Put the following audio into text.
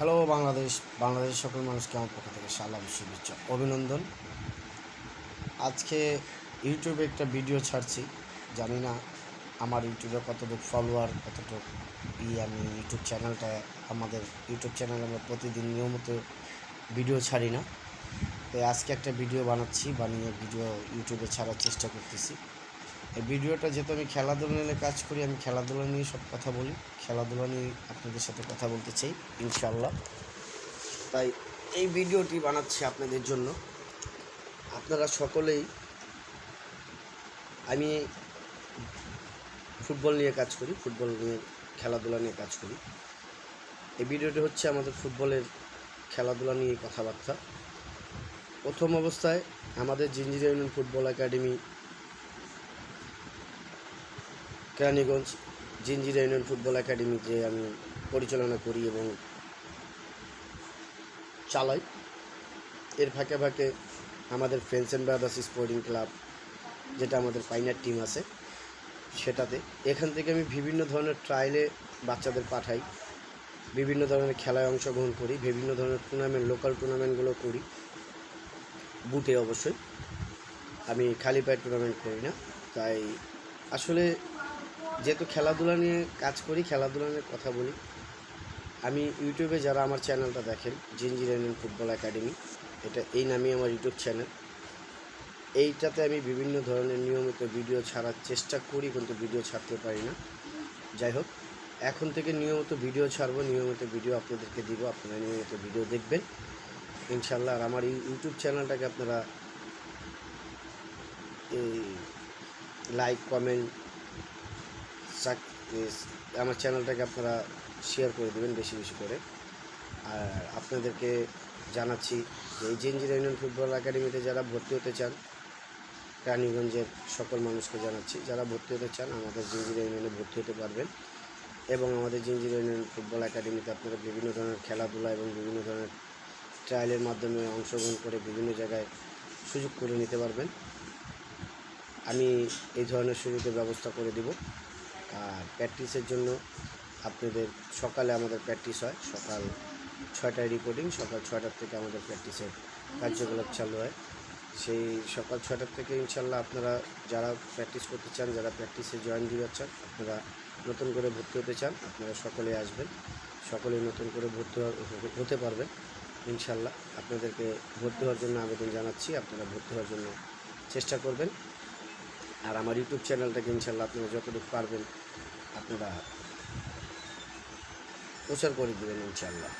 Hello Bangladesh সকল মানুষকে আমার পক্ষ থেকে সালাম শুভেচ্ছা অভিনন্দন। আজকে ইউটিউবে একটা ভিডিও ছাড়ছি, জানি না আমার ইউটিউবে কতটুকু ফলোয়ার, কতটুকু আমি ইউটিউব চ্যানেলটা, আমাদের ইউটিউব চ্যানেলে আমরা প্রতিদিন নিয়মিত ভিডিও ছাড়ি না, তাই আজকে একটা ভিডিও বানিয়ে ভিডিও ইউটিউবে ছাড়ার চেষ্টা করতেছি। এই ভিডিওটা যেহেতু আমি খেলাধুলা নিয়ে কাজ করি, আমি খেলাধুলা নিয়ে সব কথা বলি, খেলাধুলা নিয়ে আপনাদের সাথে কথা বলতে চাই ইনশাআল্লাহ। তাই এই ভিডিওটি বানাচ্ছি আপনাদের জন্য। আপনারা সকলেই, আমি ফুটবল নিয়ে কাজ করি, ফুটবল নিয়ে খেলাধুলা নিয়ে কাজ করি। এই ভিডিওটি হচ্ছে আমাদের ফুটবলের খেলাধুলা নিয়ে কথাবার্তা। প্রথম অবস্থায় আমাদের Jinjira union football academy, Keraniganj Jinjira union football academy যে আমি পরিচালনা করি এবং চালাই, এর ফাঁকে ফাঁকে আমাদের friends and brothers sporting club, যেটা আমাদের পাইনার টিম আছে, সেটাতে এখান থেকে আমি বিভিন্ন ধরনের ট্রায়ালে বাচ্চাদের পাঠাই, বিভিন্ন ধরনের খেলায় অংশগ্রহণ করি, বিভিন্ন ধরনের টুর্নামেন্ট, লোকাল টুর্নামেন্টগুলো করি বুটে। অবশ্যই আমি খালি পায়ে টুর্নামেন্ট করি না। তাই আসলে যেহেতু খেলাধুলা নিয়ে কাজ করি, খেলাধুলা নিয়ে কথা বলি, আমি ইউটিউবে যারা আমার চ্যানেলটা দেখেন, জিঞ্জিরা ইউনিয়ন ফুটবল একাডেমি, এটা এই নামই আমার ইউটিউব চ্যানেল। এইটাতে আমি বিভিন্ন ধরনের নিয়মিত ভিডিও ছাড়ার চেষ্টা করি, কিন্তু ভিডিও ছাড়তে পারি না। যাই হোক, এখন থেকে নিয়মিত ভিডিও ছাড়বো, নিয়মিত ভিডিও আপনাদেরকে দিব, আপনারা নিয়মিত ভিডিও দেখবেন ইনশাল্লাহ। আর আমার এই ইউটিউব চ্যানেলটাকে আপনারা লাইক, কমেন্ট, আমার চ্যানেলটাকে আপনারা শেয়ার করে দেবেন বেশি বেশি করে। আর আপনাদেরকে জানাচ্ছি যে এই জিঞ্জিরা ইউনিয়ন ফুটবল একাডেমিতে যারা ভর্তি হতে চান, রানীগঞ্জের সকল মানুষকে জানাচ্ছি, যারা ভর্তি হতে চান আমাদের জিঞ্জিরা ইউনিয়নে ভর্তি হতে পারবেন। এবং আমাদের জিঞ্জিরা ইউনিয়ন ফুটবল একাডেমিতে আপনারা বিভিন্ন ধরনের খেলাধুলা এবং বিভিন্ন ধরনের ট্রায়ালের মাধ্যমে অংশগ্রহণ করে বিভিন্ন জায়গায় সুযোগ করে নিতে পারবেন। আমি এই ধরনের সুযোগের ব্যবস্থা করে দেব। আর প্র্যাকটিসের জন্য আপনাদের সকালে আমাদের প্র্যাকটিস হয়, সকাল 6টায় রিপোর্টিং, সকাল 6টার থেকে আমাদের প্র্যাকটিসের কার্যকলাপ চালু হয়। সেই সকাল 6টার থেকে ইনশাল্লাহ আপনারা যারা প্র্যাকটিস করতে চান, যারা প্র্যাকটিসে জয়েন দিতে চান, আপনারা নতুন করে ভর্তি হতে চান, আপনারা সকলেই আসবেন, সকলেই নতুন করে ভর্তি হতে পারবেন ইনশাল্লাহ। আপনাদেরকে ভর্তি হওয়ার জন্য আবেদন জানাচ্ছি, আপনারা ভর্তি হওয়ার জন্য চেষ্টা করবেন। আর আমার ইউটিউব চ্যানেলটাকে ইনশাল্লাহ আপনারা যতটুকু পারবেন আপনারা প্রচার করে দেবেন ইনশাল্লাহ।